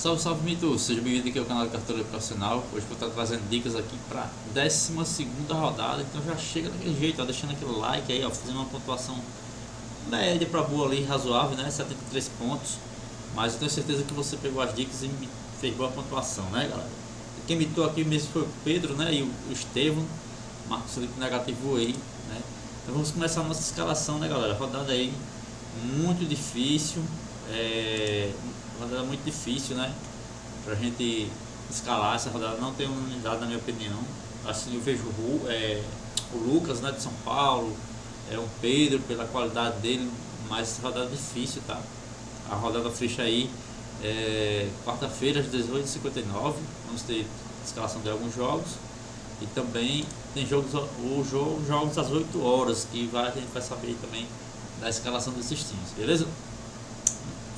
Salve, salve, Mito! Seja bem-vindo aqui ao canal de Cartoleiro Profissional. Hoje vou estar trazendo dicas aqui para 12ª rodada. Então já chega daquele jeito, ó, deixando aquele like aí, ó, fazendo uma pontuação média para boa ali, razoável, né? 73 pontos. Mas eu tenho certeza que você pegou as dicas e me fez boa pontuação, né, galera? Quem mitou aqui mesmo foi o Pedro, né? E o Estevão. Marcos Felipe negativo aí, né? Então vamos começar a nossa escalação, né, galera? Rodada aí muito difícil. Rodada muito difícil, né? Pra gente escalar essa rodada, não tem unanimidade na minha opinião. Assim, eu vejo o Lucas, né, de São Paulo, o Pedro pela qualidade dele, mas essa rodada é difícil, tá? A rodada fecha aí quarta-feira às 18h59. Vamos ter escalação de alguns jogos e também tem jogos às 8 horas que a gente vai saber também da escalação desses times, beleza?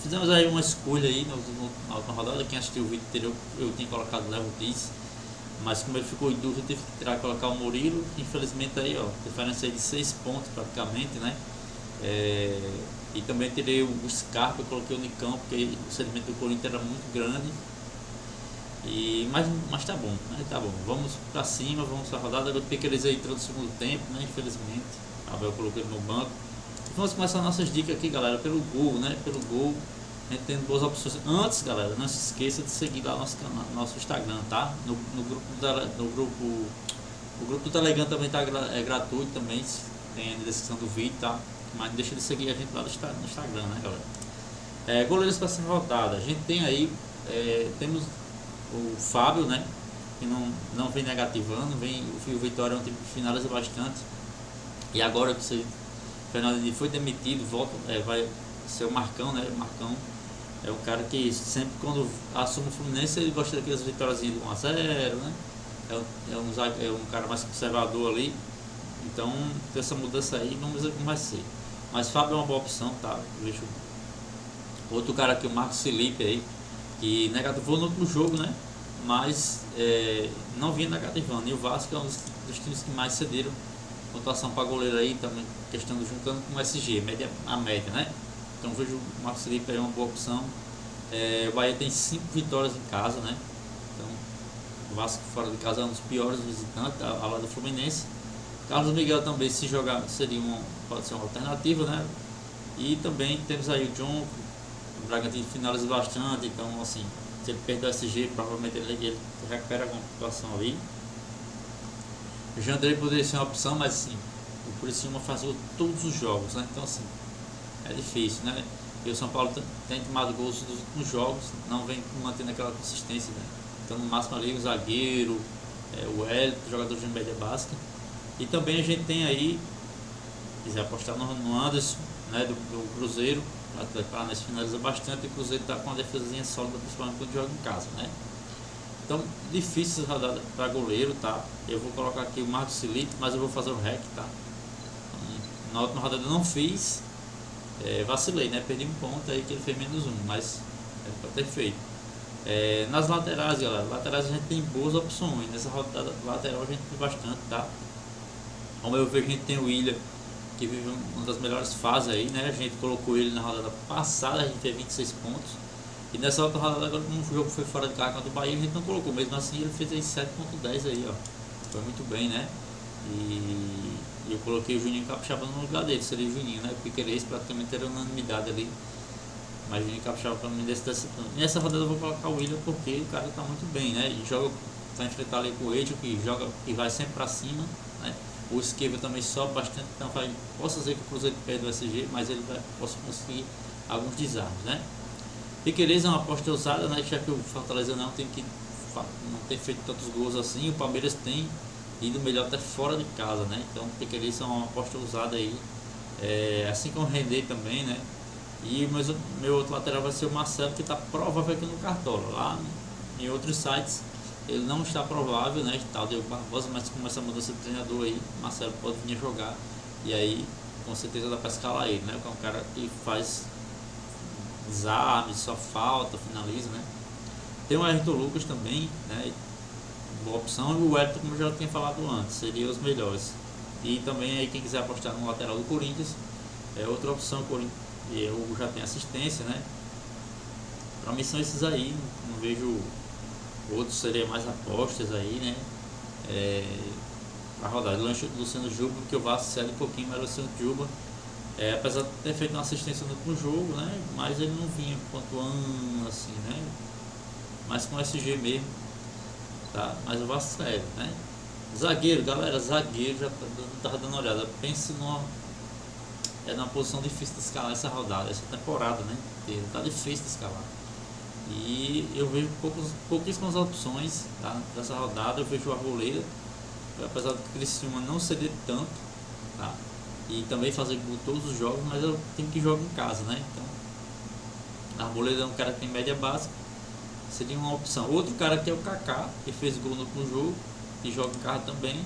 Fizemos aí uma escolha aí na última rodada. Quem assistiu o vídeo anterior, eu tinha colocado o Léo Diz, mas como ele ficou em dúvida, tive que tirar e colocar o Murilo. Infelizmente aí, ó, diferença aí de 6 pontos praticamente, né? E também tirei o Scarpa, eu coloquei o Nicão, porque o sedimento do Corinthians era muito grande. Mas tá bom, né? Tá bom. Vamos pra cima, vamos pra rodada. O Piqueires aí entrou no segundo tempo, né? Infelizmente. Eu coloquei ele no banco. Vamos começar nossas dicas aqui, galera, pelo gol, né? Pelo gol, a gente tendo boas opções. Antes, galera, não se esqueça de seguir lá nosso Instagram, tá? No grupo do Telegram também tá gratuito também, tem na descrição do vídeo, tá? Mas não deixa de seguir a gente lá no Instagram, né, galera? Goleiros para essa rodada, a gente tem aí, temos o Fábio, né? Que não vem negativando, o Vitória é um time que finaliza bastante. E agora que você Fernando foi demitido, vai ser o Marcão, né? O Marcão é um cara que sempre quando assume o Fluminense ele gosta daquelas vitórias de 1-0, né? É um cara mais conservador ali. Então, com essa mudança aí, vamos ver como vai ser. Mas Fábio é uma boa opção, tá? Vejo outro cara aqui, o Marcos Felipe aí, que negativou no último jogo, né? Mas não vinha negativando. E o Vasco é um dos times que mais cederam pontuação para goleiro aí, também questão do juntando com o SG, a média, né? Então vejo o Marcos Felipe aí uma boa opção. O Bahia tem 5 vitórias em casa, né? Então o Vasco fora de casa é um dos piores visitantes, ao lado do Fluminense. Carlos Miguel também, se jogar, pode ser uma alternativa, né? E também temos aí o John, o Bragantino finaliza bastante, então assim, se ele perder o SG, provavelmente ele recupera alguma pontuação ali. O Jandrei poderia ser uma opção, mas assim, o Criciúma fazia todos os jogos, né? Então assim, é difícil, né? E o São Paulo tem tomado gols dos últimos jogos, não vem mantendo aquela consistência, né? Então no máximo ali o zagueiro, o Hélio, jogador de média básica. E também a gente tem aí, quiser apostar no Anderson, né? Do Cruzeiro, o Atlético Paranaense finaliza bastante e o Cruzeiro está com uma defesazinha sólida, principalmente quando joga em casa, né? Então, difícil essa rodada para goleiro, tá? Eu vou colocar aqui o Marcos Felipe, mas eu vou fazer o REC, tá? Então, na última rodada eu não fiz, vacilei, né? Perdi um ponto aí que ele fez -1, mas era para ter feito. Nas laterais, galera, laterais a gente tem boas opções. Nessa rodada lateral a gente tem bastante, tá? Como eu vejo, a gente tem o William, que vive uma das melhores fases aí, né? A gente colocou ele na rodada passada, a gente fez 26 pontos. E nessa outra rodada, agora como o jogo foi fora de casa contra o Bahia, a gente não colocou, mesmo assim ele fez aí 7.10 aí, ó. Foi muito bem, né? E eu coloquei o Juninho Capixaba no lugar dele, seria o Juninho, né? Porque Piqueires praticamente era unanimidade ali. Mas o Juninho Capixaba para mim nessa rodada eu vou colocar o William porque o cara tá muito bem, né? E vai enfrentar ali com o Edson, que joga e vai sempre para cima, né? O Esquiva também sobe bastante, então posso dizer que o Cruzeiro perde o SG, mas ele possa conseguir alguns desarmes, né? Piqueires é uma aposta ousada, né? Já que o Fortaleza não tem feito tantos gols assim, o Palmeiras tem ido melhor até fora de casa, né? Então Piqueires é uma aposta ousada aí, assim como o Render também, né? E meu outro lateral vai ser o Marcelo, que está provável aqui no Cartola. Lá em outros sites ele não está provável, né? Tal Diego Barbosa, mas com essa mudança de treinador aí, o Marcelo pode vir a jogar e aí com certeza dá para escalar ele, né? Que é um cara que faz desarme, só falta, finaliza, né? Tem o Ayrton Lucas também, né? Boa opção. E o Wellington, como eu já tinha falado antes, seria os melhores. E também aí quem quiser apostar no lateral do Corinthians, é outra opção. Eu já tenho assistência, né? Para mim são esses aí, não vejo outros, seria mais apostas aí, né? A rodada Luciano Juba, que o Vasco cede um pouquinho, mas o Luciano Juba, apesar de ter feito uma assistência no último jogo, né? Mas ele não vinha pontuando assim, né? Mas com SG mesmo, tá? Mas o Vasco cede, né? Zagueiro, galera, zagueiro, já tava dando uma olhada. Pense numa posição difícil de escalar essa rodada, essa temporada, né? Tá difícil de escalar. E eu vejo pouquíssimas opções, tá? Dessa rodada. Eu vejo o Arboleda, apesar do Criciúma não ceder tanto, tá? E também fazer gol todos os jogos, mas eu tenho que jogar em casa, né? Então, Arboleda é um cara que tem média básica, seria uma opção. Outro cara que é o Kaká, que fez gol no último jogo e joga em casa também,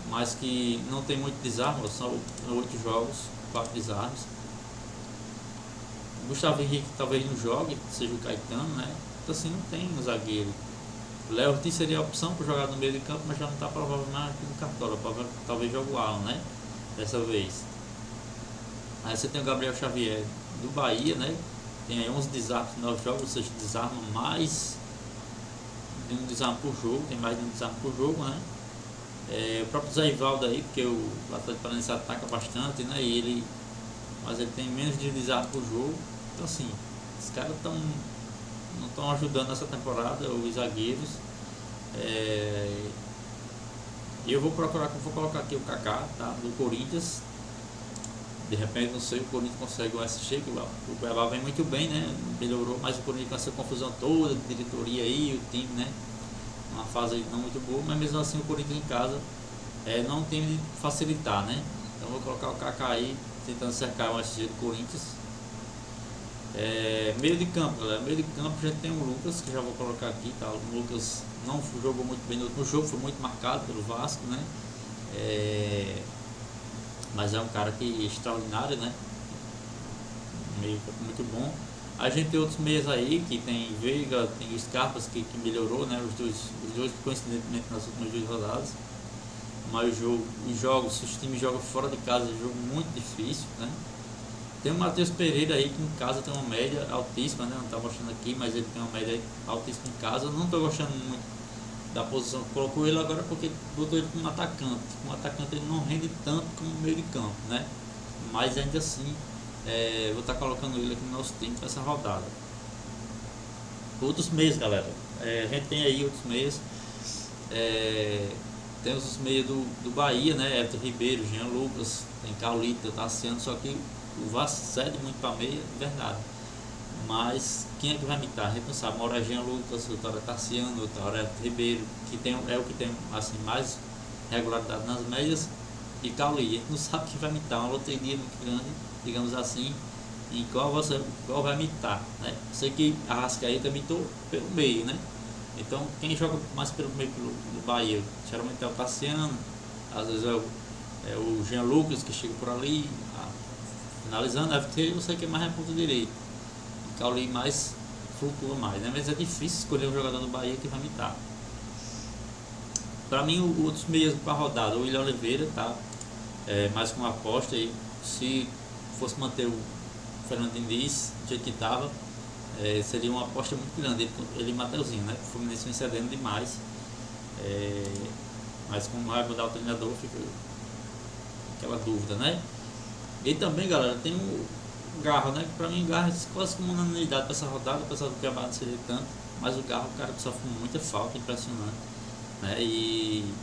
mas que não tem muito desarme, são 8 jogos, 4 desarmes. Gustavo Henrique talvez não jogue, seja o Caetano, né? Então assim, não tem um zagueiro. O Léo Ortiz seria a opção para jogar no meio de campo, mas já não está provavelmente no Cartola, talvez jogue o Alan, né? Dessa vez. Aí você tem o Gabriel Xavier do Bahia, né? Tem aí 11 desarmes em 9 jogos, ou seja, desarma mais de um desarme por jogo, tem mais de um desarme por jogo, né? O próprio Zé Ivaldo aí, porque o Atlético Paranaense ataca bastante, né? Mas ele tem menos de desarme por jogo. Então assim, os caras não estão ajudando nessa temporada, os zagueiros. Eu vou colocar aqui o Kaká, tá? Do Corinthians. De repente, não sei, o Corinthians consegue o SG, que o Cuiabá vem muito bem, né? Melhorou, mas o Corinthians com essa confusão toda, de diretoria aí, o time, né? Uma fase não muito boa, mas mesmo assim o Corinthians em casa não tem de facilitar, né? Então vou colocar o Kaká aí, tentando cercar o SG do Corinthians. Meio de campo, galera. Meio de campo a gente tem o Lucas, que já vou colocar aqui, tá? O Lucas não jogou muito bem no último jogo, foi muito marcado pelo Vasco, né? Mas é um cara que é extraordinário, né? Meio muito bom. A gente tem outros meias aí, que tem Veiga, tem o Scarpas, que melhorou, né? Os dois coincidentemente nas últimas 2 rodadas. Mas os jogos, se os times jogam fora de casa, é um jogo muito difícil, né? Tem o Matheus Pereira aí, que em casa tem uma média altíssima, né? Não está mostrando aqui, mas ele tem uma média altíssima em casa. Eu não estou gostando muito da posição que colocou ele agora, porque botou ele como atacante. Como atacante ele não rende tanto como meio de campo, né? Mas ainda assim, vou estar colocando ele aqui no nosso time para essa rodada. Outros meios, galera. A gente tem aí outros meios. Temos os meios do Bahia, né? Everton Ribeiro, Jean Lucas, tem Caulita, Tassiano, só que o Vasco cede muito para meia, verdade. Mas quem é que vai imitar? A gente não sabe. Uma hora é Jean Lucas, outra hora é Tassiano, outra hora é Everton Ribeiro, que é o que tem assim, mais regularidade nas médias, e Cauli. A gente não sabe quem vai imitar. Uma loteria muito grande, digamos assim, em qual vai imitar, né? Sei que a Arrascaeta imitou pelo meio, né? Então quem joga mais pelo meio do Bahia geralmente é o Tassiano, às vezes é o Jean Lucas que chega por ali, finalizando. Eu sei que é mais é ponto direito, Cauli mais flutua mais, né? Mas é difícil escolher um jogador do Bahia que vai imitar. Para mim, outros meios para rodada, o William Oliveira, tá? Mais com uma aposta aí. Se fosse manter o Fernando Diniz do jeito que estava, seria uma aposta muito grande. Ele e Mateuzinho, né? O Fluminense vem cedendo demais. Mas como vai mudar o treinador, fica aquela dúvida, né? E também, galera, tem o Garro, né? Que pra mim o Garro é quase como unanimidade para essa rodada, apesar do Cuiabá não ser tanto. Mas o Garro, o cara que sofre muita falta, impressionante, né? E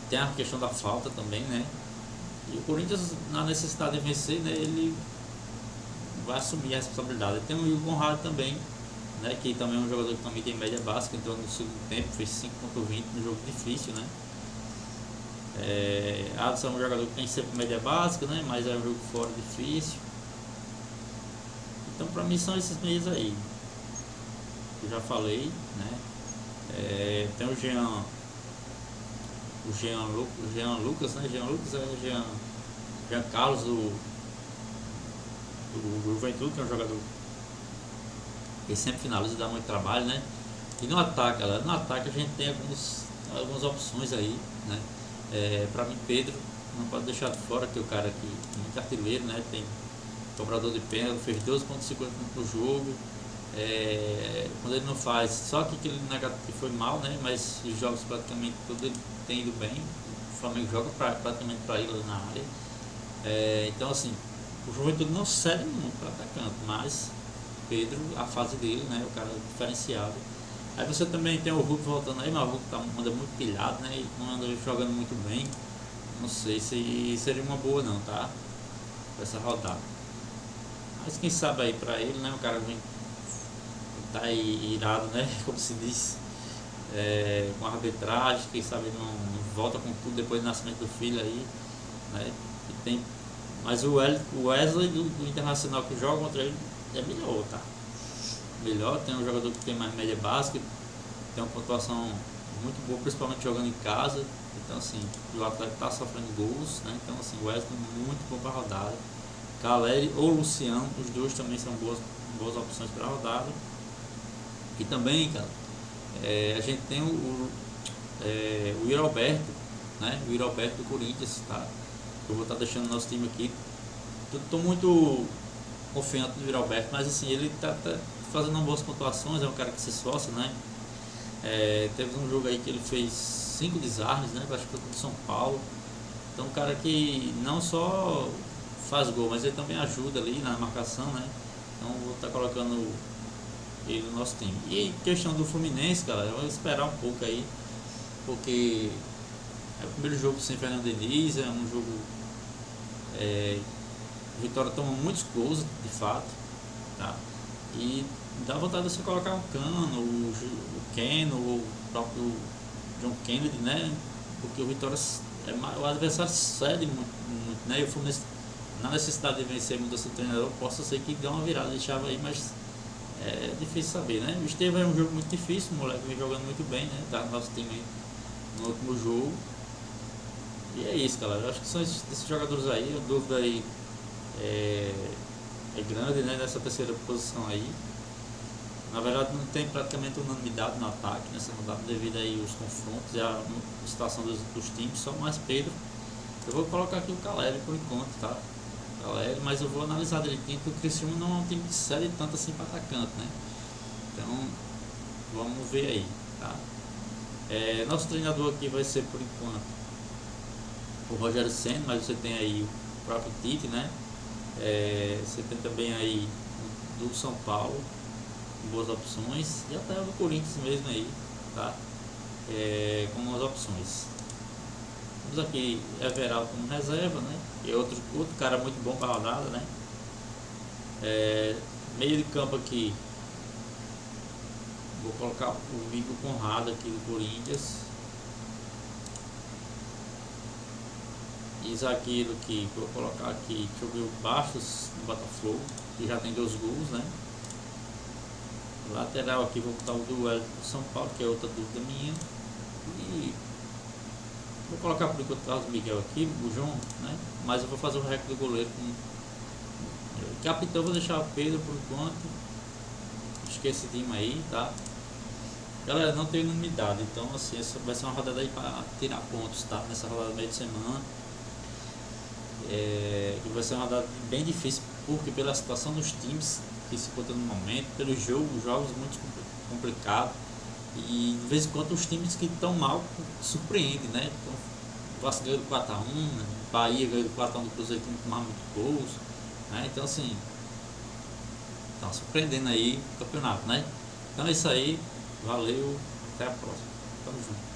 tem a questão da falta também, né? E o Corinthians, na necessidade de vencer, né? Ele vai assumir a responsabilidade. Tem o Will Conrado também, né? Que também é um jogador que também tem média básica, entrou no segundo tempo, fez 5,20 no jogo difícil, né? Adson é um jogador que tem sempre média básica, né? Mas é um jogo fora difícil. Então, para mim, são esses meios aí que eu já falei, né? Tem o Jean Lucas, né? Jean Lucas é Jean Carlos do Juventude, que é um jogador que sempre finaliza e dá muito trabalho, né? E no ataque, galera, no ataque a gente tem algumas opções aí, né? Para mim, Pedro não pode deixar de fora, que é o cara que é muito artilheiro, né? Tem cobrador de pênalti, fez 12,50 no jogo. Quando ele não faz, só que aquele negativo foi mal, né? Mas os jogos praticamente tudo ele tem ido bem. O Flamengo joga praticamente para ele na área. Então assim, o Juventude não cede muito para atacante, mas Pedro, a fase dele, né? O cara diferenciado. Aí você também tem o Hulk voltando aí, mas o Hulk anda muito pilhado, né? E não anda jogando muito bem. Não sei se seria uma boa não, tá? Essa rodada. Mas quem sabe aí pra ele, né? O cara vem tá aí irado, né? Como se diz. Com a arbitragem, quem sabe não volta com tudo depois do nascimento do filho aí, né? Mas o Wesley do Internacional que joga contra ele é melhor, tá? Melhor, tem um jogador que tem mais média básica, tem uma pontuação muito boa, principalmente jogando em casa. Então assim, o Atlético tá sofrendo gols, né? Então assim, o Wesley muito bom para rodada. Caleri ou Luciano, os dois também são boas opções para rodada. E também, cara, a gente tem o Yuri Alberto, né? O Yuri Alberto do Corinthians, tá? Eu vou estar deixando o nosso time aqui. Tô muito confiante no Yuri Alberto, mas assim, ele tá fazendo boas pontuações, é um cara que se esforça, né? Teve um jogo aí que ele fez 5 desarmes, né? Acho que foi contra o São Paulo. Então um cara que não só faz gol, mas ele também ajuda ali na marcação, né? Então vou estar colocando ele no nosso time. E questão do Fluminense, galera, vamos esperar um pouco aí, porque é o primeiro jogo sem Fernando Diniz, é um jogo Vitória toma muitos gols, de fato, tá? E dá vontade de você colocar um Cano, o Keno, o próprio John Kennedy, né? Porque o Vitória, o adversário cede muito, né? E o Fluminense, na necessidade de vencer mudança do treinador, possa ser que dê uma virada de chave aí, mas é difícil saber, né? O Estevão é um jogo muito difícil, o moleque vem jogando muito bem, né? Tá no nosso time aí no último jogo. E é isso, galera. Eu acho que são esses jogadores aí, a dúvida aí é grande, né? Nessa terceira posição aí. Na verdade não tem praticamente unanimidade no ataque nessa rodada devido aí aos confrontos e a situação dos times, só mais Pedro. Eu vou colocar aqui o Caleri por enquanto, tá? Caleri, mas eu vou analisar direitinho porque o Criciúma não é um time que cede tanto assim para atacante, né? Então vamos ver aí, tá? Nosso treinador aqui vai ser por enquanto o Rogério Ceni, mas você tem aí o próprio Tite, né? Você tem também aí do São Paulo, boas opções, e até o do Corinthians mesmo aí, tá? Com as opções. Temos aqui Everaldo como reserva, né? E outro cara muito bom para a rodada, né? Meio de campo aqui, vou colocar o Igor Conrado aqui do Corinthians. Isaquilo aqui, vou colocar aqui, deixa eu ver o Bastos do Botafogo, que já tem 2 gols, né? Lateral aqui, vou botar o duelo do São Paulo, que é outra dúvida minha. E vou colocar por enquanto o Carlos Miguel aqui, o João, né? Mas eu vou fazer o recorde do goleiro com capitão, vou deixar o Pedro por enquanto. Esquece esse time aí, tá? Galera, não tem unanimidade, então assim, essa vai ser uma rodada aí para tirar pontos, tá? Nessa rodada meio de semana. E vai ser uma rodada bem difícil, porque pela situação dos times que se encontram no momento, pelos jogos muito complicados, e de vez em quando os times que estão mal surpreendem, né? Então, o Vasco ganhou do 4x1, né? Bahia ganhou do 4x1 do Cruzeiro que não tomava muitos gols, né? Então assim, tá surpreendendo aí o campeonato, né? Então é isso aí, valeu, até a próxima, tamo junto.